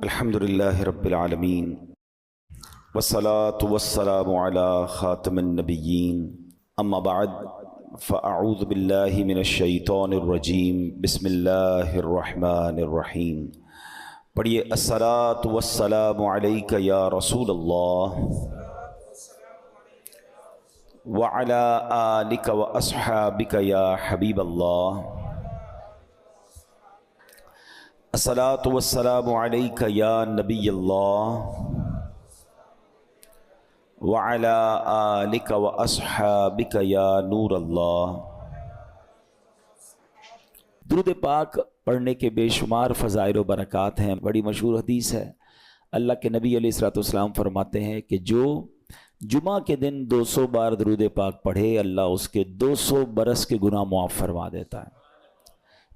الحمد للہ رب العالمین والصلاة والسلام علی خاتم النبیین اما بعد فاعوذ باللہ من الشیطان الرجیم بسم اللہ الرحمن الرحیم. پڑھیے الصلاة والسلام علیک یا رسول اللہ وعلی آلک واصحابک یا حبیب اللہ. الصلاة والسلام علیک یا نبی اللہ وعلی آلک واصحابک یا نور اللہ. درود پاک پڑھنے کے بے شمار فضائل و برکات ہیں. بڑی مشہور حدیث ہے. اللہ کے نبی علیہ الصلوۃ والسلام فرماتے ہیں کہ جو جمعہ کے دن 200 بار درود پاک پڑھے اللہ اس کے 200 برس کے گناہ معاف فرما دیتا ہے.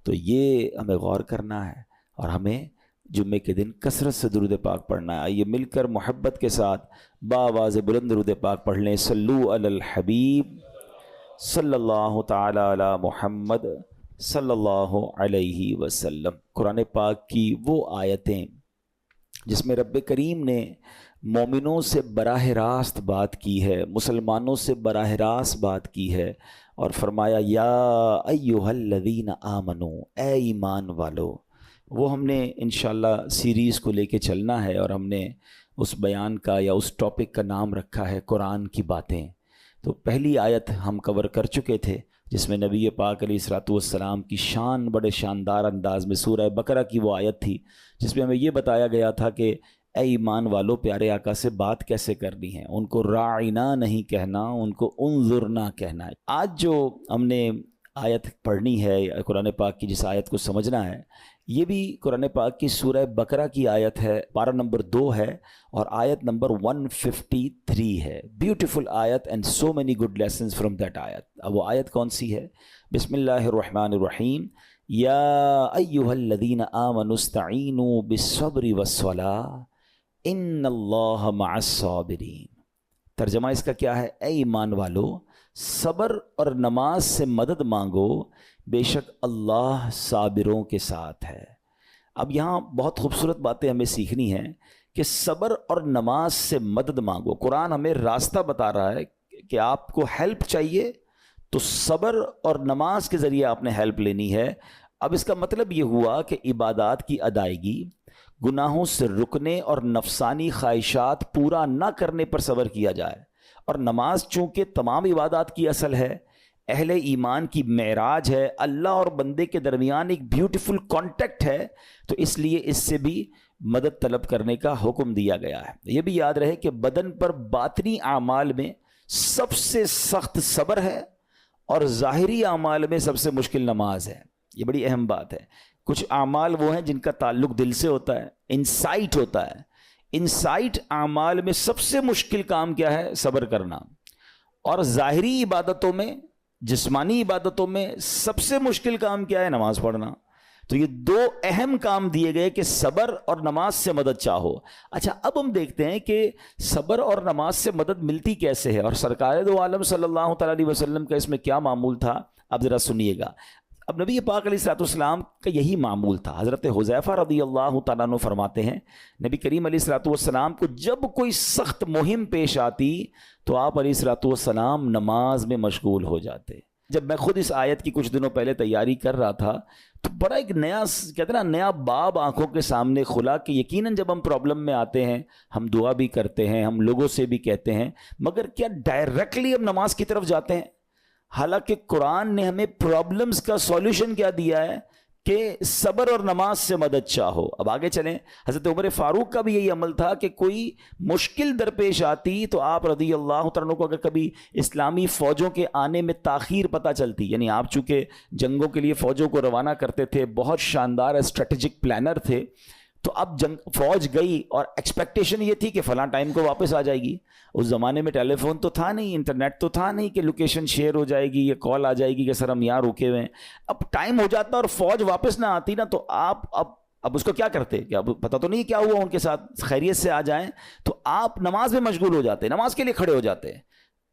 تو یہ ہمیں غور کرنا ہے اور ہمیں جمعے کے دن کثرت سے درود پاک پڑھنا ہے. آئیے مل کر محبت کے ساتھ بآواز بلند درود پاک پڑھ لیں. صلو علی الحبیب صلی اللہ تعالی علی محمد صلی اللہ علیہ وسلم. قرآن پاک کی وہ آیتیں جس میں رب کریم نے مومنوں سے براہ راست بات کی ہے، مسلمانوں سے براہ راست بات کی ہے اور فرمایا یا ایھا الذین آمنو، اے ایمان والو. وہ ہم نے انشاءاللہ سیریز کو لے کے چلنا ہے اور ہم نے اس بیان کا یا اس ٹاپک کا نام رکھا ہے قرآن کی باتیں. تو پہلی آیت ہم کور کر چکے تھے جس میں نبی پاک علیہ الصلوۃ والسلام کی شان بڑے شاندار انداز میں سورہ بقرہ کی وہ آیت تھی جس میں ہمیں یہ بتایا گیا تھا کہ اے ایمان والو پیارے آقا سے بات کیسے کرنی ہے. ان کو راعنا نہیں کہنا، ان کو انظرنا کہنا ہے. آج جو ہم نے آیت پڑھنی ہے قرآن پاک کی، جس آیت کو سمجھنا ہے، یہ بھی قرآن پاک کی سورہ بقرہ کی آیت ہے. پارہ نمبر 2 ہے اور آیت نمبر 153 ہے. بیوٹیفل آیت and so many good lessons from that آیت. اب وہ آیت کون سی ہے؟ بسم اللہ الرحمن الرحیم. یا ایھا الذین آمنوا استعینوا بالصبر والصلاۃ ان اللہ مع الصابرین. ترجمہ اس کا کیا ہے؟ اے ایمان والو صبر اور نماز سے مدد مانگو، بے شک اللہ صابروں کے ساتھ ہے. اب یہاں بہت خوبصورت باتیں ہمیں سیکھنی ہیں کہ صبر اور نماز سے مدد مانگو. قرآن ہمیں راستہ بتا رہا ہے کہ آپ کو ہیلپ چاہیے تو صبر اور نماز کے ذریعے آپ نے ہیلپ لینی ہے. اب اس کا مطلب یہ ہوا کہ عبادات کی ادائیگی، گناہوں سے رکنے اور نفسانی خواہشات پورا نہ کرنے پر صبر کیا جائے. اور نماز چونکہ تمام عبادات کی اصل ہے، اہل ایمان کی معراج ہے، اللہ اور بندے کے درمیان ایک بیوٹیفل کانٹیکٹ ہے، تو اس لیے اس سے بھی مدد طلب کرنے کا حکم دیا گیا ہے. یہ بھی یاد رہے کہ بدن پر باطنی اعمال میں سب سے سخت صبر ہے اور ظاہری اعمال میں سب سے مشکل نماز ہے. یہ بڑی اہم بات ہے. کچھ اعمال وہ ہیں جن کا تعلق دل سے ہوتا ہے، انسائٹ ہوتا ہے. انسائٹ اعمال میں سب سے مشکل کام کیا ہے؟ صبر کرنا. اور ظاہری عبادتوں میں، جسمانی عبادتوں میں سب سے مشکل کام کیا ہے؟ نماز پڑھنا. تو یہ 2 اہم کام دیے گئے کہ صبر اور نماز سے مدد چاہو. اچھا اب ہم دیکھتے ہیں کہ صبر اور نماز سے مدد ملتی کیسے ہے اور سرکار دو عالم صلی اللہ تعالیٰ علیہ وسلم کا اس میں کیا معمول تھا. اب ذرا سنیے گا. اب نبی پاک علیہ الصلوۃ والسلام کا یہی معمول تھا. حضرت حذیفہ رضی اللہ تعالیٰ عنہ فرماتے ہیں نبی کریم علیہ الصلوۃ والسلام کو جب کوئی سخت مہم پیش آتی تو آپ علیہ الصلوۃ والسلام نماز میں مشغول ہو جاتے. جب میں خود اس آیت کی کچھ دنوں پہلے تیاری کر رہا تھا تو بڑا ایک نیا کہتے ہیں نا نیا باب آنکھوں کے سامنے کھلا کہ یقیناً جب ہم پرابلم میں آتے ہیں ہم دعا بھی کرتے ہیں، ہم لوگوں سے بھی کہتے ہیں، مگر کیا ڈائریکٹلی ہم نماز کی طرف جاتے ہیں؟ حالانکہ قرآن نے ہمیں پرابلمز کا سولوشن کیا دیا ہے کہ صبر اور نماز سے مدد چاہو. اب آگے چلیں. حضرت عمر فاروق کا بھی یہی عمل تھا کہ کوئی مشکل درپیش آتی تو آپ رضی اللہ تعالیٰ کو اگر کبھی اسلامی فوجوں کے آنے میں تاخیر پتہ چلتی، یعنی آپ چونکہ جنگوں کے لیے فوجوں کو روانہ کرتے تھے، بہت شاندار اسٹریٹجک پلانر تھے، تو اب فوج گئی اور ایکسپیکٹیشن یہ تھی کہ فلاں ٹائم کو واپس آ جائے گی. اس زمانے میں ٹیلی فون تو تھا نہیں، انٹرنیٹ تو تھا نہیں کہ لوکیشن شیئر ہو جائے گی یا کال آ جائے گی کہ سر ہم یہاں رکے ہوئے ہیں. اب ٹائم ہو جاتا اور فوج واپس نہ آتی نا تو آپ اب اس کو کیا کرتے کہ اب پتہ تو نہیں کیا ہوا ان کے ساتھ، خیریت سے آ جائیں، تو آپ نماز میں مشغول ہو جاتے، نماز کے لیے کھڑے ہو جاتے.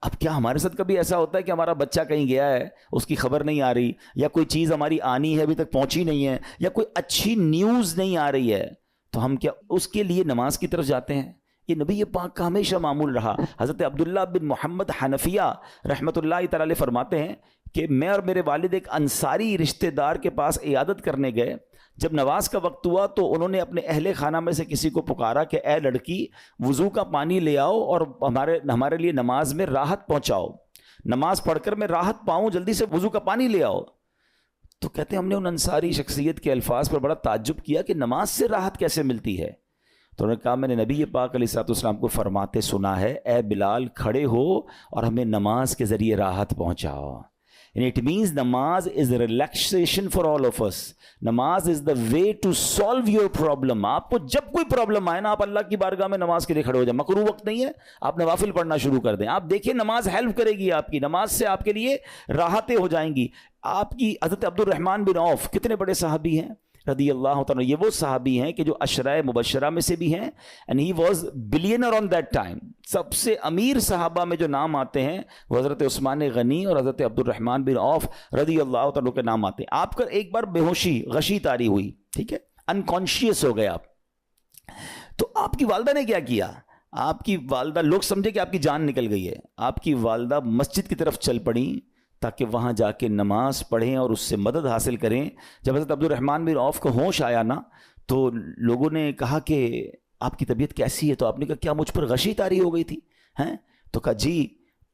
اب کیا ہمارے ساتھ کبھی ایسا ہوتا ہے کہ ہمارا بچہ کہیں گیا ہے، اس کی خبر نہیں آ رہی، یا کوئی چیز ہماری آنی ہے ابھی تک پہنچی نہیں ہے، یا کوئی اچھی نیوز نہیں آ رہی ہے، تو ہم کیا اس کے لیے نماز کی طرف جاتے ہیں؟ یہ نبی پاک کا ہمیشہ معمول رہا. حضرت عبداللہ بن محمد حنفیہ رحمۃ اللہ تعالی علیہ فرماتے ہیں کہ میں اور میرے والد ایک انصاری رشتہ دار کے پاس عیادت کرنے گئے. جب نماز کا وقت ہوا تو انہوں نے اپنے اہل خانہ میں سے کسی کو پکارا کہ اے لڑکی وضو کا پانی لے آؤ اور ہمارے لیے نماز میں راحت پہنچاؤ, نماز پڑھ کر میں راحت پاؤں, جلدی سے وضو کا پانی لے آؤ. تو کہتے ہیں ہم نے ان انصاری شخصیت کے الفاظ پر بڑا تعجب کیا کہ نماز سے راحت کیسے ملتی ہے. تو انہوں نے کہا میں نے نبی پاک علیہ الصلوۃ والسلام کو فرماتے سنا ہے, اے بلال کھڑے ہو اور ہمیں نماز کے ذریعے راحت پہنچاؤ. And it means namaz is a relaxation for all of us. نماز is the way to solve your problem. آپ کو جب کوئی پرابلم آئے نا, آپ اللہ کی بارگاہ میں نماز کے لیے کھڑے ہو جائیں. مکروہ وقت نہیں ہے, آپ نوافل پڑھنا شروع کر دیں. آپ دیکھیں نماز ہیلپ کرے گی آپ کی, نماز سے آپ کے لیے راحتیں ہو جائیں گی. آپ کی حضرت عبد الرحمن بن عوف کتنے بڑے صحابی ہیں رضی اللہ تعالیٰ. یہ وہ صحابی ہیں کہ جو عشرہ مبشرہ میں سے بھی ہیں, and he was billionaire on that time. سب سے امیر صحابہ میں جو نام آتے ہیں وہ حضرت عثمان غنی اور حضرت عبد الرحمن بن عوف رضی اللہ تعالیٰ کے نام آتے ہیں. آپ کا ایک بار بے ہوشی غشی طاری ہوئی, ٹھیک ہے, انکانشیس ہو گئے آپ. تو آپ کی والدہ نے کیا کیا؟ آپ کی والدہ, لوگ سمجھے کہ آپ کی جان نکل گئی ہے, آپ کی والدہ مسجد کی طرف چل پڑیں تاکہ وہاں جا کے نماز پڑھیں اور اس سے مدد حاصل کریں. جب حضرت عبد الرحمن بن عوف کو ہوش آیا نا تو لوگوں نے کہا کہ آپ کی طبیعت کیسی ہے؟ تو آپ نے کہا کیا مجھ پر غشی طاری ہو گئی تھی ہیں؟ تو کہا جی.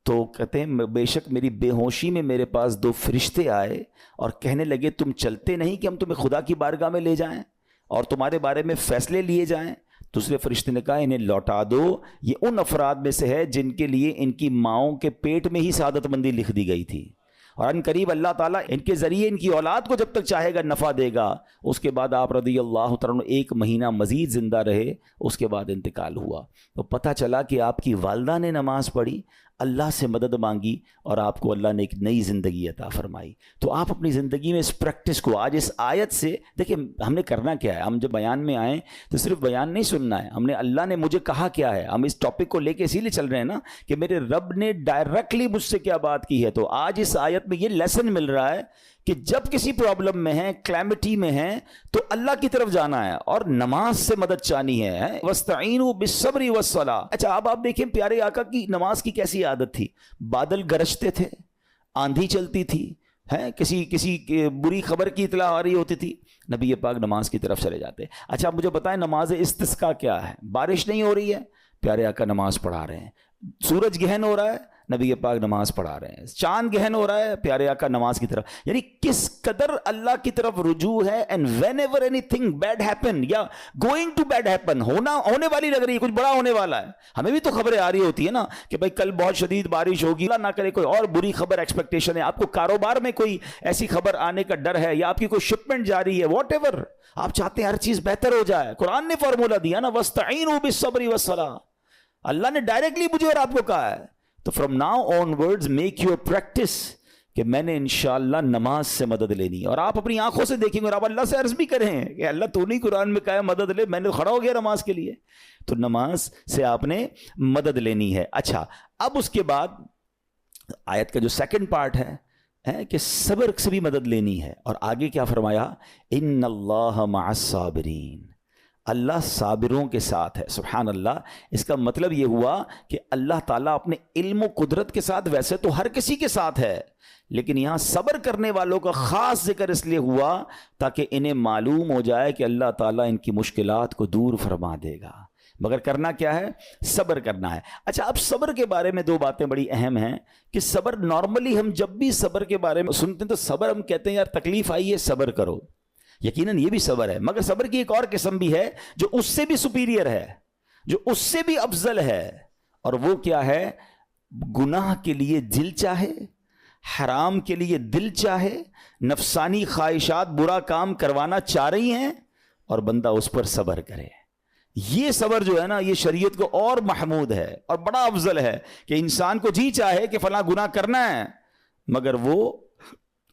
تو کہتے ہیں بے شک میری بے ہوشی میں میرے پاس 2 فرشتے آئے اور کہنے لگے تم چلتے نہیں کہ ہم تمہیں خدا کی بارگاہ میں لے جائیں اور تمہارے بارے میں فیصلے لیے جائیں. دوسرے فرشتے نے کہا انہیں لوٹا دو, یہ ان افراد میں سے ہے جن کے لیے ان کی ماؤں کے پیٹ میں ہی سعادت مندی لکھ دی گئی تھی, اور ان قریب اللہ تعالیٰ ان کے ذریعے ان کی اولاد کو جب تک چاہے گا نفع دے گا. اس کے بعد آپ رضی اللہ تعالیٰ 1 مہینہ مزید زندہ رہے, اس کے بعد انتقال ہوا. تو پتہ چلا کہ آپ کی والدہ نے نماز پڑھی, اللہ سے مدد مانگی اور آپ کو اللہ نے ایک نئی زندگی عطا فرمائی. تو آپ اپنی زندگی میں اس پریکٹس کو آج اس آیت سے دیکھیں. ہم نے کرنا کیا ہے؟ ہم جب بیان میں آئیں تو صرف بیان نہیں سننا ہے, ہم نے اللہ نے مجھے کہا کیا ہے. ہم اس ٹاپک کو لے کے اسی لیے چل رہے ہیں نا کہ میرے رب نے ڈائریکٹلی مجھ سے کیا بات کی ہے. تو آج اس آیت میں یہ لیسن مل رہا ہے کہ جب کسی پرابلم میں ہیں, کلیمٹی میں ہیں, تو اللہ کی طرف جانا ہے اور نماز سے مدد چاہنی ہے. وَاسْتَعِينُوا بِالصَّبْرِ وَالصَّلَاةِ. اچھا اب آپ دیکھیں پیارے آقا کی نماز کی کیسی عادت تھی. بادل گرجتے تھے, آندھی چلتی تھی, کسی بری خبر کی اطلاع آ رہی ہوتی تھی, نبی پاک نماز کی طرف چلے جاتے. اچھا آپ مجھے بتائیں نماز استسقاء کیا ہے؟ بارش نہیں ہو رہی ہے, پیارے آقا نماز پڑھا رہے ہیں. سورج گہن ہو رہا ہے, نبی پاک نماز پڑھا رہے ہیں. چاند گہن ہو رہا ہے, پیارے آقا نماز کی طرف. یعنی کس قدر اللہ کی طرف رجوع ہے. And whenever anything bad happen یا گوئنگ ٹو بیڈ ہیپن, ہونے والی لگ رہی ہے, کچھ بڑا ہونے والا ہے, ہمیں بھی تو خبریں آ رہی ہوتی ہے نا کہ بھائی کل بہت شدید بارش ہوگی, اللہ نہ کرے کوئی اور بری خبر ایکسپیکٹیشن ہے. آپ کو کاروبار میں کوئی ایسی خبر آنے کا ڈر ہے, یا آپ کی کوئی شپمنٹ جاری ہے, واٹ ایور آپ چاہتے ہیں ہر چیز بہتر ہو جائے. قرآن نے فارمولا دیا نا, وَاسْتَعِينُوا بِالصَّبْرِ وَالصَّلَاةِ. اللہ نے ڈائریکٹلی مجھے اور آپ کو کہا ہے. تو from now on words make your practice کہ میں نے انشاءاللہ نماز سے مدد لینی. اور آپ اپنی آنکھوں سے دیکھیں گے اور آپ اللہ سے عرض بھی کریں کہ اللہ تو نہیں قرآن میں کہا ہے مدد لے, میں نے کھڑا ہو گیا نماز کے لیے. تو نماز سے آپ نے مدد لینی ہے. اچھا اب اس کے بعد آیت کا جو سیکنڈ پارٹ ہے کہ صبر سے بھی مدد لینی ہے. اور آگے کیا فرمایا؟ ان اللہ مع الصابرین, اللہ صابروں کے ساتھ ہے. سبحان اللہ. اس کا مطلب یہ ہوا کہ اللہ تعالیٰ اپنے علم و قدرت کے ساتھ ویسے تو ہر کسی کے ساتھ ہے, لیکن یہاں صبر کرنے والوں کا خاص ذکر اس لیے ہوا تاکہ انہیں معلوم ہو جائے کہ اللہ تعالیٰ ان کی مشکلات کو دور فرما دے گا. مگر کرنا کیا ہے؟ صبر کرنا ہے. اچھا اب صبر کے بارے میں 2 باتیں بڑی اہم ہیں کہ صبر نارملی ہم جب بھی صبر کے بارے میں سنتے ہیں تو صبر ہم کہتے ہیں یار تکلیف آئی ہے صبر کرو. یقیناً یہ بھی صبر ہے, مگر صبر کی ایک اور قسم بھی ہے جو اس سے بھی سپیریئر ہے, جو اس سے بھی افضل ہے. اور وہ کیا ہے؟ گناہ کے لیے دل چاہے, حرام کے لیے دل چاہے, نفسانی خواہشات برا کام کروانا چاہ رہی ہیں اور بندہ اس پر صبر کرے. یہ صبر جو ہے نا یہ شریعت کو اور محمود ہے اور بڑا افضل ہے کہ انسان کو جی چاہے کہ فلاں گناہ کرنا ہے مگر وہ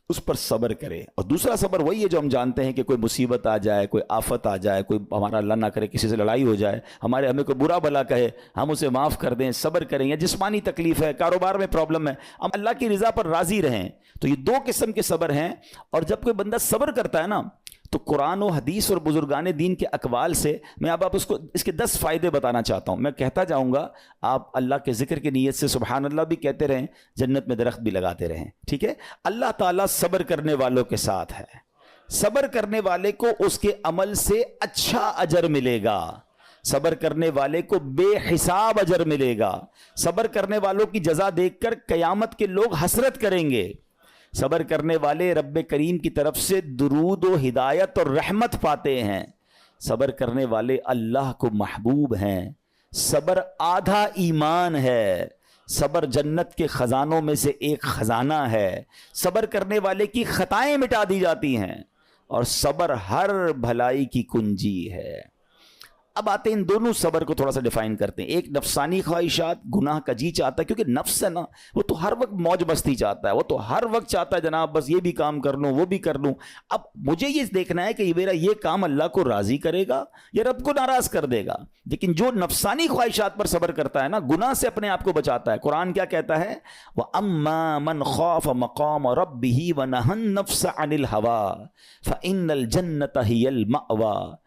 اس پر صبر کرے. اور دوسرا صبر وہی ہے جو ہم جانتے ہیں کہ کوئی مصیبت آ جائے, کوئی آفت آ جائے, کوئی ہمارا اللہ نہ کرے کسی سے لڑائی ہو جائے, ہمیں کوئی برا بھلا کہے, ہم اسے معاف کر دیں, صبر کریں. یا جسمانی تکلیف ہے, کاروبار میں پرابلم ہے, ہم اللہ کی رضا پر راضی رہیں. تو یہ 2 قسم کے صبر ہیں. اور جب کوئی بندہ صبر کرتا ہے نا تو قرآن و حدیث اور بزرگان دین کے اقوال سے میں اب اس کو اس کے 10 فائدے بتانا چاہتا ہوں. میں کہتا جاؤں گا, آپ اللہ کے ذکر کی نیت سے سبحان اللہ بھی کہتے رہیں, جنت میں درخت بھی لگاتے رہیں, ٹھیک ہے. اللہ تعالیٰ صبر کرنے والوں کے ساتھ ہے. صبر کرنے والے کو اس کے عمل سے اچھا اجر ملے گا, صبر کرنے والے کو بے حساب اجر ملے گا. صبر کرنے والوں کی جزا دیکھ کر قیامت کے لوگ حسرت کریں گے. صبر کرنے والے رب کریم کی طرف سے درود و ہدایت اور رحمت پاتے ہیں. صبر کرنے والے اللہ کو محبوب ہیں. صبر آدھا ایمان ہے. صبر جنت کے خزانوں میں سے ایک خزانہ ہے. صبر کرنے والے کی خطائیں مٹا دی جاتی ہیں, اور صبر ہر بھلائی کی کنجی ہے. اب آتے ہیں ان دونوں صبر کو تھوڑا سا ڈیفائن کرتے ہیں. ایک نفسانی خواہشات, گناہ کا جی چاہتا ہے, کیونکہ نفس ہے نا, وہ تو ہر وقت موج مستی چاہتا ہے, وہ تو ہر وقت چاہتا ہے جناب بس یہ بھی کام کر لوں وہ بھی کر لوں. اب مجھے یہ دیکھنا ہے کہ میرا یہ کام اللہ کو راضی کرے گا یا رب کو ناراض کر دے گا. لیکن جو نفسانی خواہشات پر صبر کرتا ہے نا, گناہ سے اپنے آپ کو بچاتا ہے. قرآن کیا کہتا ہے, وَأَمَّا مَنْ خَافَ مَقَامَ رَبِّهِ وَنَهَى النَّفْسَ عَنِ الْهَوَىٰ فَإِنَّ الْجَنَّةَ هِيَ الْمَأْوَىٰ.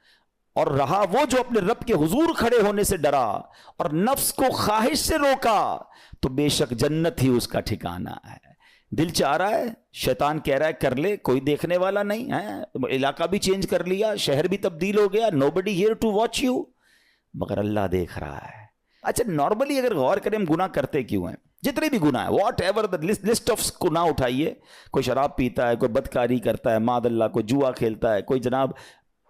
اور رہا وہ جو اپنے رب کے حضور کھڑے ہونے سے ڈرا اور نفس کو خواہش سے روکا, تو بے شک جنت ہی اس کا ٹھکانہ ہے. دل چاہ رہا ہے, شیطان کہہ رہا ہے کر لے, کوئی دیکھنے والا نہیں ہے, علاقہ بھی چینج کر لیا, شہر بھی تبدیل ہو گیا, nobody here to watch you, مگر اللہ دیکھ رہا ہے. اچھا نارملی اگر غور کریں ہم گناہ کرتے کیوں ہیں, جتنے بھی گناہ ہیں, what ever the list of گناہ اٹھائیے, کوئی شراب پیتا ہے, کوئی بدکاری کرتا ہے, معاذ اللہ, کوئی جوا کھیلتا ہے, کوئی جناب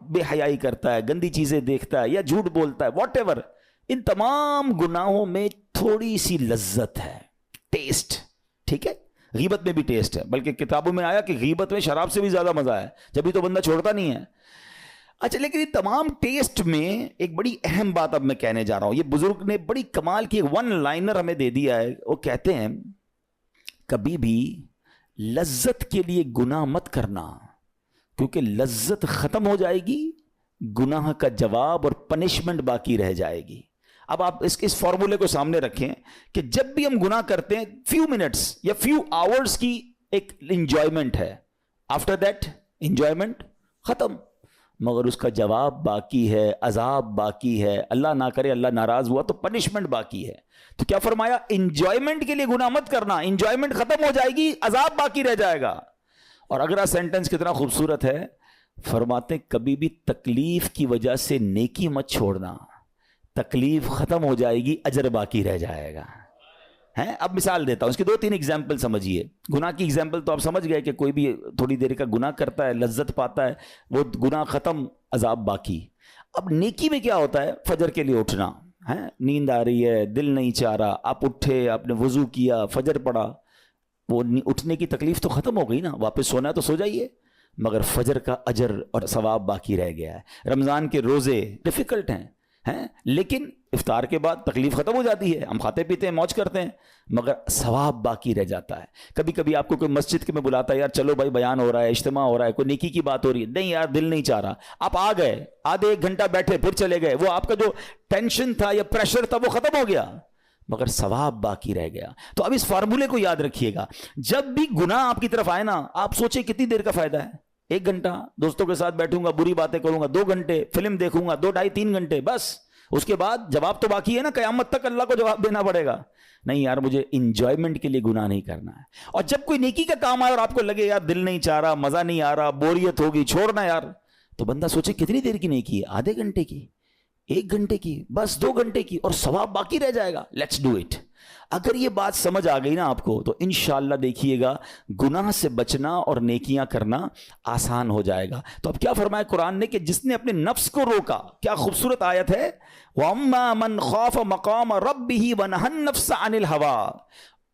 بے حیائی کرتا ہے, گندی چیزیں دیکھتا ہے یا جھوٹ بولتا ہے, واٹ ایور, ان تمام گناہوں میں تھوڑی سی لذت ہے, ٹیسٹ, ٹھیک ہے. غیبت میں بھی ٹیسٹ ہے, بلکہ کتابوں میں آیا کہ غیبت میں شراب سے بھی زیادہ مزہ ہے, جبھی تو بندہ چھوڑتا نہیں ہے. اچھا لیکن یہ تمام ٹیسٹ میں ایک بڑی اہم بات اب میں کہنے جا رہا ہوں. یہ بزرگ نے بڑی کمال کی ایک ون لائنر ہمیں دے دیا ہے. وہ کہتے ہیں کبھی بھی لذت کے لیے گناہ مت کرنا, کیونکہ لذت ختم ہو جائے گی, گناہ کا جواب اور پنشمنٹ باقی رہ جائے گی. اب آپ اس فارمولے کو سامنے رکھیں کہ جب بھی ہم گناہ کرتے ہیں فیو منٹس یا فیو آورز کی ایک انجوائمنٹ ہے, آفٹر دیٹ انجوائمنٹ ختم, مگر اس کا جواب باقی ہے, عذاب باقی ہے, اللہ نہ کرے اللہ ناراض ہوا تو پنشمنٹ باقی ہے. تو کیا فرمایا, انجوائمنٹ کے لیے گناہ مت کرنا, انجوائمنٹ ختم ہو جائے گی, عذاب باقی رہ جائے گا. اور اگلا سینٹنس کتنا خوبصورت ہے, فرماتے کبھی بھی تکلیف کی وجہ سے نیکی مت چھوڑنا, تکلیف ختم ہو جائے گی, اجر باقی رہ جائے گا. اب مثال دیتا ہوں, اس کی 2-3 ایگزامپل سمجھیے. گناہ کی ایگزامپل تو آپ سمجھ گئے کہ کوئی بھی تھوڑی دیر کا گناہ کرتا ہے, لذت پاتا ہے, وہ گناہ ختم, عذاب باقی. اب نیکی میں کیا ہوتا ہے, فجر کے لیے اٹھنا, نیند آ رہی ہے, دل نہیں چاہ رہا, آپ اٹھے, آپ نے وضو کیا, فجر پڑھا, وہ اٹھنے کی تکلیف تو ختم ہو گئی نا, واپس سونا ہے تو سو جائیے, مگر فجر کا اجر اور ثواب باقی رہ گیا ہے. رمضان کے روزے ڈیفیکلٹ ہیں, لیکن افطار کے بعد تکلیف ختم ہو جاتی ہے, ہم کھاتے پیتے ہیں, موج کرتے ہیں, مگر ثواب باقی رہ جاتا ہے. کبھی کبھی آپ کو کوئی مسجد کے میں بلاتا ہے, یار چلو بھائی بیان ہو رہا ہے, اجتماع ہو رہا ہے, کوئی نیکی کی بات ہو رہی ہے, نہیں یار دل نہیں چاہ رہا, آپ آ گئے, آدھے 1 گھنٹہ بیٹھے, پھر چلے گئے, وہ آپ کا جو ٹینشن تھا یا پریشر تھا وہ ختم ہو گیا, مگر ثواب باقی رہ گیا. تو اب اس فارمولے کو یاد رکھیے گا, جب بھی گناہ آپ کی طرف آئے نا, آپ سوچیں کتنی دیر کا فائدہ ہے, 1 گھنٹہ دوستوں کے ساتھ بیٹھوں گا, بری باتیں کروں گا, 2 گھنٹے فلم دیکھوں گا, 2 ڈھائی 3 گھنٹے, بس اس کے بعد جواب تو باقی ہے نا, قیامت تک اللہ کو جواب دینا پڑے گا. نہیں یار مجھے انجوائمنٹ کے لیے گناہ نہیں کرنا ہے. اور جب کوئی نیکی کا کام آئے اور آپ کو لگے یار دل نہیں چاہ رہا, مزہ نہیں آ رہا, بوریت ہوگی, چھوڑنا یار, تو بندہ سوچے کتنی دیر کی نیکی ہے, آدھے گھنٹے کی, 1 گھنٹے کی, بس 2 گھنٹے کی, اور ثواب باقی رہ جائے گا. Let's do it. اگر یہ بات سمجھ آ گئی نا آپ کو, تو انشاءاللہ دیکھیے گا گناہ سے بچنا اور نیکیاں کرنا آسان ہو جائے گا. تو اب کیا فرمایا قرآن نے کہ جس نے اپنے نفس کو روکا, کیا خوبصورت آیت ہے, وَأَمَّا مَنْ خَافَ مَقَامَ رَبِّهِ وَنَهَى النَّفْسَ عَنِ الْهَوَىٰ,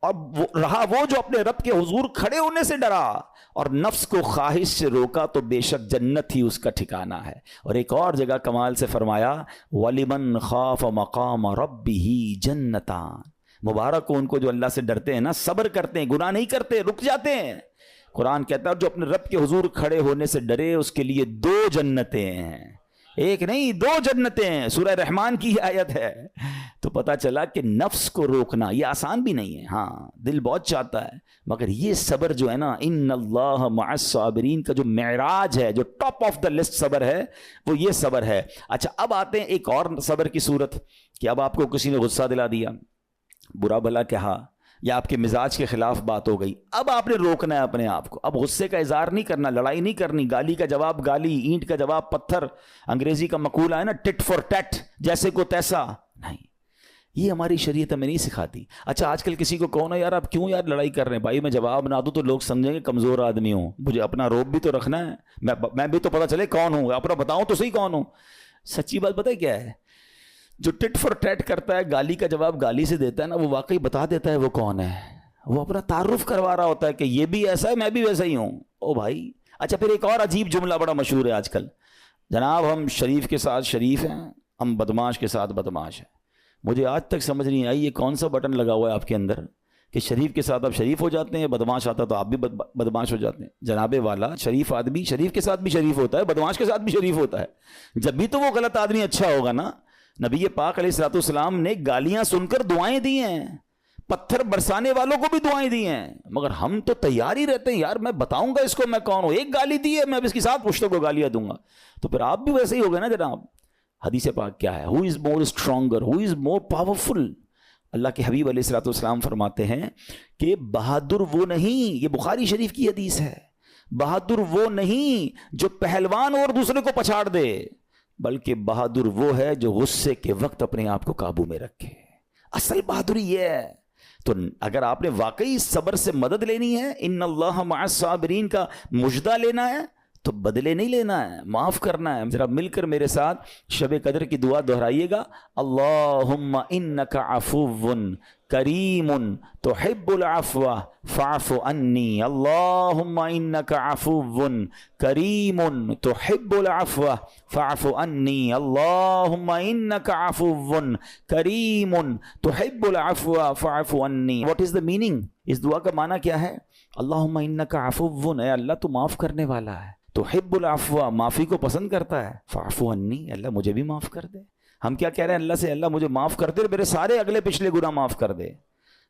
اور رہا وہ جو اپنے رب کے حضور کھڑے ہونے سے ڈرا اور نفس کو خواہش سے روکا, تو بے شک جنت ہی اس کا ٹھکانہ ہے. اور ایک اور جگہ کمال سے فرمایا, وَلِمَنْ خَافَ مَقَامَ رَبِّهِ جَنَّتَانِ, مبارک ہو ان کو جو اللہ سے ڈرتے ہیں نا, صبر کرتے ہیں, گناہ نہیں کرتے, رک جاتے ہیں. قرآن کہتا ہے جو اپنے رب کے حضور کھڑے ہونے سے ڈرے اس کے لیے 2 جنتیں ہیں, 1 نہیں 2 جنتیں ہیں. سورہ رحمان کی آیت ہے, تو پتہ چلا کہ نفس کو روکنا یہ آسان بھی نہیں ہے. ہاں دل بہت چاہتا ہے, مگر یہ صبر جو ہے نا, ان اللہ مع الصابرین کا جو معراج ہے, جو ٹاپ آف دا لسٹ صبر ہے, وہ یہ صبر ہے. اچھا اب آتے ہیں ایک اور صبر کی صورت کہ اب آپ کو کسی نے غصہ دلا دیا, برا بھلا کہا, یا آپ کے مزاج کے خلاف بات ہو گئی. اب آپ نے روکنا ہے اپنے آپ کو. اب غصے کا اظہار نہیں کرنا, لڑائی نہیں کرنی, گالی کا جواب گالی, اینٹ کا جواب پتھر, انگریزی کا مقولہ ہے نا ٹٹ فور ٹیٹ, جیسے کو تیسا نہیں. یہ ہماری شریعت ہمیں نہیں سکھاتی. اچھا آج کل کسی کو کہو نا یار آپ کیوں یار لڑائی کر رہے ہیں, بھائی میں جواب نہ دوں تو لوگ سمجھیں گے کمزور آدمی ہوں, مجھے اپنا روب بھی تو رکھنا ہے, میں بھی تو پتہ چلے کون ہوں, اپنا بتاؤں تو صحیح کون ہوں. سچی بات پتہ ہے کیا ہے, جو ٹٹ فور ٹیٹ کرتا ہے, گالی کا جواب گالی سے دیتا ہے نا, وہ واقعی بتا دیتا ہے وہ کون ہے. وہ اپنا تعارف کروا رہا ہوتا ہے کہ یہ بھی ایسا ہے, میں بھی ویسا ہی ہوں. او بھائی. اچھا پھر ایک اور عجیب جملہ بڑا مشہور ہے آج کل, جناب ہم شریف کے ساتھ شریف ہیں, ہم بدماش کے ساتھ بدماش ہیں. مجھے آج تک سمجھ نہیں آئی یہ کون سا بٹن لگا ہوا ہے آپ کے اندر کہ شریف کے ساتھ آپ شریف ہو جاتے ہیں, بدماش آتا تو آپ بھی بدماش ہو جاتے ہیں. جناب والا, شریف آدمی شریف کے ساتھ بھی شریف ہوتا ہے, بدماش کے ساتھ بھی شریف ہوتا ہے. جب بھی تو وہ غلط آدمی اچھا ہوگا نا. نبی پاک علیہ الصلوۃ والسلام نے گالیاں سن کر دعائیں دی ہیں, پتھر برسانے والوں کو بھی دعائیں دی ہیں, مگر ہم تو تیار ہی رہتے ہیں یار میں بتاؤں گا اس کو میں کون ہوں, ایک گالی دی ہے میں اب اس کے ساتھ پشتوں کو گالیاں دوں گا. تو پھر آپ بھی ویسے ہی ہو گئے نا جناب. حدیث پاک کیا ہے, ہو از مور اسٹرانگر, ہو از مور پاورفل. اللہ کے حبیب علیہ الصلوۃ والسلام فرماتے ہیں کہ بہادر وہ نہیں, یہ بخاری شریف کی حدیث ہے, بہادر وہ نہیں جو پہلوان اور دوسرے کو پچھاڑ دے, بلکہ بہادر وہ ہے جو غصے کے وقت اپنے آپ کو قابو میں رکھے. اصل بہادری یہ ہے. تو اگر آپ نے واقعی صبر سے مدد لینی ہے, ان اللہ مع الصابرین کا مجدہ لینا ہے, تو بدلے نہیں لینا ہے, معاف کرنا ہے. ذرا مل کر میرے ساتھ شب قدر کی دعا دہرائیے گا, اللہم انک عفو کریم تحب العفو فاعف عنی, اللہم انک عفو کریم تحب العفو فاعف عنی, اللہم انک عفو کریم تحب العفو فاعف عنی. واٹ از دا میننگ, اس دعا کا معنی کیا ہے؟ اللہم انک عفو, اے اللہ تو معاف کرنے والا ہے, تحب العفو معافی کو پسند کرتا ہے, فاعف عنی اللہ مجھے بھی معاف کر دے. ہم کیا کہہ رہے ہیں اللہ سے, اللہ مجھے معاف کر دے, میرے سارے اگلے پچھلے گناہ معاف کر دے.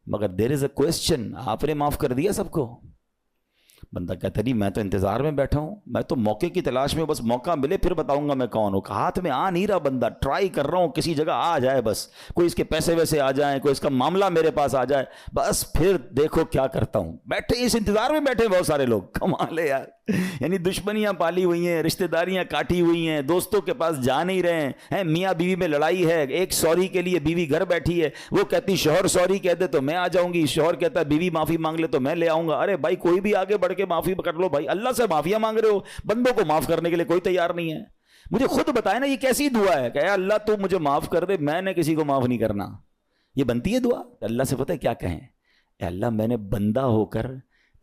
مگر دیر از اے کوسچن, آپ نے معاف کر دیا سب کو؟ بندہ کہتا نہیں میں تو انتظار میں بیٹھا ہوں, میں تو موقع کی تلاش میں, بس موقع ملے پھر بتاؤں گا میں کون ہوں. ہاتھ میں آ نہیں رہا بندہ, ٹرائی کر رہا ہوں کسی جگہ آ جائے, بس کوئی اس کے پیسے ویسے آ جائیں, کوئی اس کا معاملہ میرے پاس آ جائے, بس پھر دیکھو کیا کرتا ہوں. بیٹھے اس انتظار میں بیٹھے بہت سارے لوگ, کمال ہے یار. یعنی دشمنیاں پالی ہوئی ہیں, رشتہ داریاں کاٹی ہوئی ہیں, دوستوں کے پاس جا نہیں رہے ہیں, میاں بیوی میں لڑائی ہے, ایک سوری کے لیے بیوی گھر بیٹھی ہے, وہ کہتی شوہر سوری کہہ دے تو میں آ جاؤں گی, شوہر کہتا ہے بیوی معافی مانگ لے تو میں لے آؤں گا. ارے بھائی کوئی بھی آگے بڑھ کے معافی کر لو بھائی, اللہ سے معافیاں مانگ رہے ہو, بندوں کو معاف کرنے کے لیے کوئی تیار نہیں ہے. مجھے خود بتائے نا یہ کیسی دعا ہے کہ اے اللہ تو مجھے معاف کر دے, میں نے کسی کو معاف نہیں کرنا. یہ بنتی ہے دعا؟ اللہ سے پتہ ہے کیا کہیں, اے اللہ میں نے بندہ ہو کر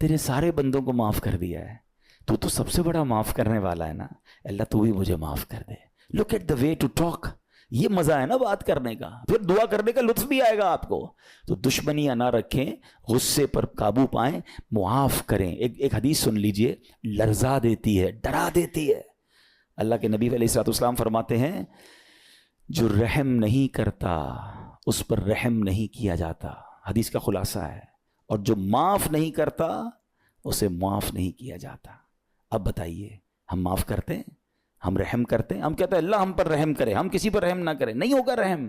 تیرے سارے بندوں کو معاف کر دیا ہے, تو سب سے بڑا معاف کرنے والا ہے نا, اللہ تو بھی مجھے معاف کر دے. Look at the way to talk, یہ مزہ ہے نا بات کرنے کا, پھر دعا کرنے کا لطف بھی آئے گا آپ کو. تو دشمنیاں نہ رکھیں, غصے پر قابو پائیں, معاف کریں. ایک حدیث سن لیجئے, لرزا دیتی ہے, ڈرا دیتی ہے. اللہ کے نبی علیہ الصلوۃ والسلام فرماتے ہیں جو رحم نہیں کرتا اس پر رحم نہیں کیا جاتا. حدیث کا خلاصہ ہے. اور جو معاف نہیں کرتا اسے معاف نہیں کیا جاتا. اب بتائیے ہم معاف کرتے ہیں, ہم رحم کرتے ہیں؟ ہم کہتے ہیں اللہ ہم پر رحم کرے, ہم کسی پر رحم نہ کریں. نہیں ہوگا رحم,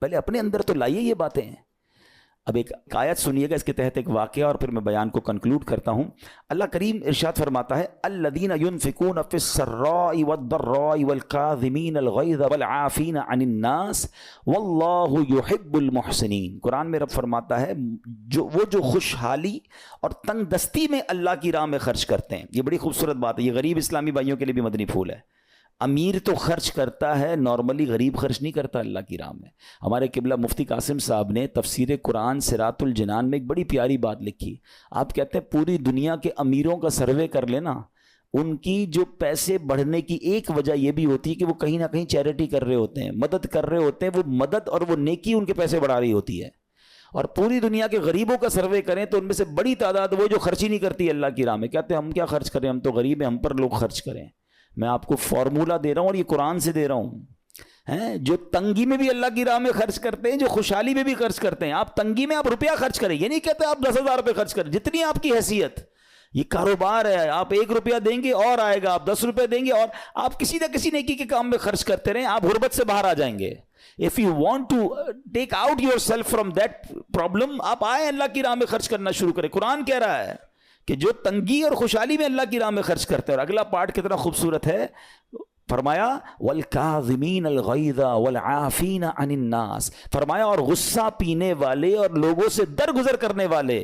پہلے اپنے اندر تو لائیے یہ باتیں. اب ایک آیت سنیے گا, اس کے تحت ایک واقعہ, اور پھر میں بیان کو کنکلوڈ کرتا ہوں. اللہ کریم ارشاد فرماتا ہے الذین ينفقون فی السراء والضراء والکاظمین الغیظ والعافین عن الناس واللہ یحب المحسنین. قرآن میں رب فرماتا ہے جو خوشحالی اور تنگ دستی میں اللہ کی راہ میں خرچ کرتے ہیں. یہ بڑی خوبصورت بات ہے, یہ غریب اسلامی بھائیوں کے لیے بھی مدنی پھول ہے. امیر تو خرچ کرتا ہے نارملی, غریب خرچ نہیں کرتا اللہ کی راہ میں. ہمارے قبلہ مفتی قاسم صاحب نے تفسیر قرآن صراط الجنان میں ایک بڑی پیاری بات لکھی. آپ کہتے ہیں پوری دنیا کے امیروں کا سروے کر لینا, ان کی جو پیسے بڑھنے کی ایک وجہ یہ بھی ہوتی ہے کہ وہ کہیں نہ کہیں چیریٹی کر رہے ہوتے ہیں, مدد کر رہے ہوتے ہیں. وہ مدد اور وہ نیکی ان کے پیسے بڑھا رہی ہوتی ہے. اور پوری دنیا کے غریبوں کا سروے کریں تو ان میں سے بڑی تعداد وہ جو خرچ ہی نہیں کرتی اللہ کی راہ میں. کہتے ہیں ہم کیا خرچ کریں, ہم تو غریب ہیں, ہم پر لوگ خرچ کریں. میں آپ کو فارمولہ دے رہا ہوں, اور یہ قرآن سے دے رہا ہوں. ہیں جو تنگی میں بھی اللہ کی راہ میں خرچ کرتے ہیں, جو خوشحالی میں بھی خرچ کرتے ہیں. آپ تنگی میں آپ روپیہ خرچ کریں, یہ نہیں کہتے آپ 10,000 روپے خرچ کریں, جتنی آپ کی حیثیت. یہ کاروبار ہے, آپ 1 روپیہ دیں گے اور آئے گا, آپ 10 روپے دیں گے اور آپ کسی نہ کسی نیکی کے کام میں خرچ کرتے رہیں, آپ غربت سے باہر آ جائیں گے. If you want to take out yourself from that problem, آپ آئیں اللہ کی راہ میں خرچ کرنا شروع کریں. قرآن کہہ رہا ہے کہ جو تنگی اور خوشحالی میں اللہ کی راہ میں خرچ کرتے ہیں. اور اگلا پارٹ کتنا خوبصورت ہے, فرمایا وَالْكَاظِمِينَ الْغَيْظَ وَالْعَافِينَ عَنِ النَّاسِ, فرمایا اور غصہ پینے والے اور لوگوں سے درگزر کرنے والے.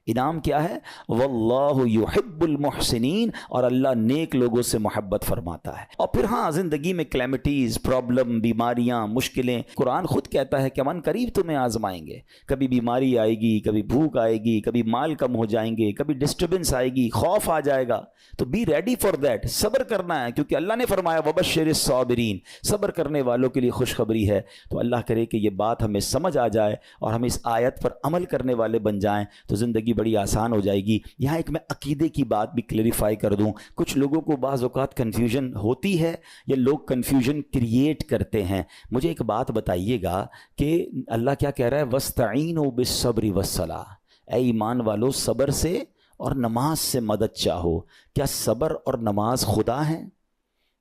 انعام کیا ہے؟ واللہ یحب المحسنین, اور اللہ نیک لوگوں سے محبت فرماتا ہے. اور پھر ہاں زندگی میں کلیمٹیز, پرابلم, بیماریاں, مشکلیں, قرآن خود کہتا ہے کہ من قریب تمہیں آزمائیں گے. کبھی بیماری آئے گی, کبھی بھوک آئے گی, کبھی مال کم ہو جائیں گے, کبھی ڈسٹربنس آئے گی, خوف آ جائے گا. تو بی ریڈی فار دیٹ, صبر کرنا ہے, کیونکہ اللہ نے فرمایا وبشر الصابرین, صبر کرنے والوں کے لیے خوشخبری ہے. تو اللہ کرے کہ یہ بات ہمیں سمجھ آ جائے اور ہم اس آیت پر عمل کرنے والے بن جائیں, تو زندگی بڑی آسان ہو جائے گی. یہاں ایک میں عقیدے کی بات بھی کلیریفائی کر دوں. کچھ لوگوں کو بعض اوقات کنفیوژن ہوتی ہے یا لوگ کنفیوژن کریٹ کرتے ہیں. مجھے ایک بات بتائیے گا کہ اللہ کیا کہہ رہا ہے, وَاسْتَعِينُوا بِالصَّبْرِ وَالصَّلَاةِ, اے ایمان والو صبر سے اور نماز سے مدد چاہو. کیا صبر اور نماز خدا ہیں؟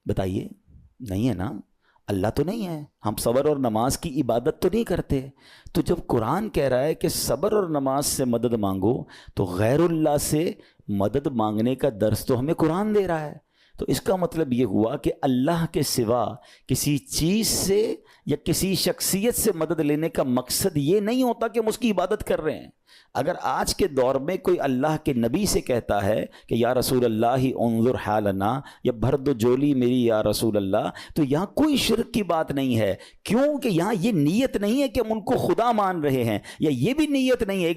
بتائیے, نہیں ہے نا, اللہ تو نہیں ہے. ہم صبر اور نماز کی عبادت تو نہیں کرتے. تو جب قرآن کہہ رہا ہے کہ صبر اور نماز سے مدد مانگو, تو غیر اللہ سے مدد مانگنے کا درس تو ہمیں قرآن دے رہا ہے. تو اس کا مطلب یہ ہوا کہ اللہ کے سوا کسی چیز سے یا کسی شخصیت سے مدد لینے کا مقصد یہ نہیں ہوتا کہ ہم اس کی عبادت کر رہے ہیں. اگر آج کے دور میں کوئی اللہ کے نبی سے کہتا ہے کہ یا رسول اللہ انظر حالنا, یا بھر دو جولی میری یا رسول اللہ, تو یہاں کوئی شرک کی بات نہیں ہے. کیوں کہ یہاں یہ نیت نہیں ہے کہ ہم ان کو خدا مان رہے ہیں, یا یہ بھی نیت نہیں ہے.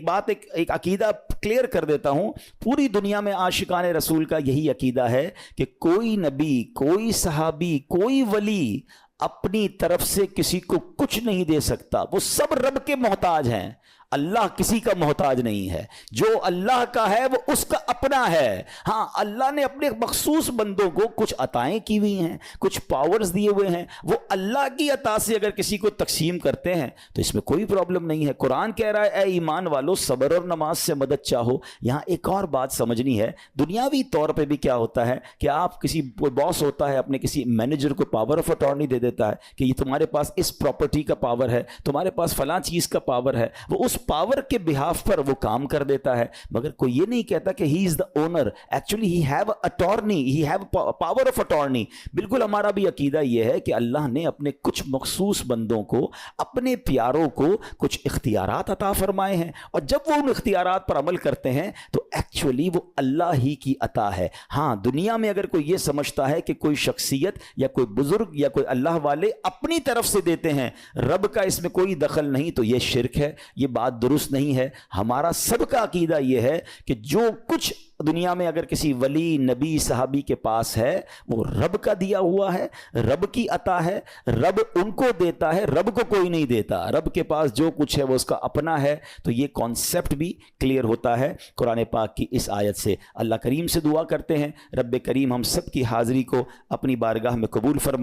ایک عقیدہ کلیئر کر دیتا ہوں, پوری دنیا میں عاشقان رسول کا یہی عقیدہ ہے کہ کوئی نبی, کوئی صحابی, کوئی ولی اپنی طرف سے کسی کو کچھ نہیں دے سکتا. وہ سب رب کے محتاج ہیں. اللہ کسی کا محتاج نہیں ہے. جو اللہ کا ہے وہ اس کا اپنا ہے. ہاں اللہ نے اپنے مخصوص بندوں کو کچھ عطائیں کی ہوئی ہیں, کچھ پاورز دیے ہوئے ہیں, وہ اللہ کی عطا سے اگر کسی کو تقسیم کرتے ہیں تو اس میں کوئی پرابلم نہیں ہے. قرآن کہہ رہا ہے اے ایمان والو صبر اور نماز سے مدد چاہو. یہاں ایک اور بات سمجھنی ہے. دنیاوی طور پہ بھی کیا ہوتا ہے کہ آپ کسی باس ہوتا ہے اپنے کسی مینیجر کو پاور آف اٹارنی دے دیتا ہے کہ یہ تمہارے پاس اس پراپرٹی کا پاور ہے, تمہارے پاس فلاں چیز کا پاور ہے. وہ اس پاور کے بہاف پر وہ کام کر دیتا ہے, مگر کوئی یہ نہیں کہتا کہ he is the owner. Actually he have attorney, he have power of attorney. بالکل ہمارا بھی عقیدہ یہ ہے کہ اللہ نے اپنے کچھ مخصوص بندوں کو, اپنے پیاروں کو کچھ اختیارات عطا فرمائے ہیں, اور جب وہ ان اختیارات پر عمل کرتے ہیں تو ایکچولی وہ اللہ ہی کی عطا ہے. ہاں دنیا میں اگر کوئی یہ سمجھتا ہے کہ کوئی شخصیت یا کوئی بزرگ یا کوئی اللہ والے اپنی طرف سے دیتے ہیں, رب کا اس میں کوئی دخل نہیں, تو یہ شرک ہے, یہ بات درست نہیں ہے. ہمارا سب کا عقیدہ یہ ہے کہ جو کچھ دنیا میں اگر کسی ولی, نبی, صحابی کے پاس ہے وہ رب کا دیا ہوا ہے, رب کی عطا ہے, رب ان کو دیتا ہے, رب کو کوئی نہیں دیتا. رب کے پاس جو کچھ ہے وہ اس کا اپنا ہے. تو یہ کانسیپٹ بھی کلیئر ہوتا ہے قرآن پاک کی اس آیت سے. اللہ کریم سے دعا کرتے ہیں رب کریم ہم سب کی حاضری کو اپنی بارگاہ میں قبول فرمائے.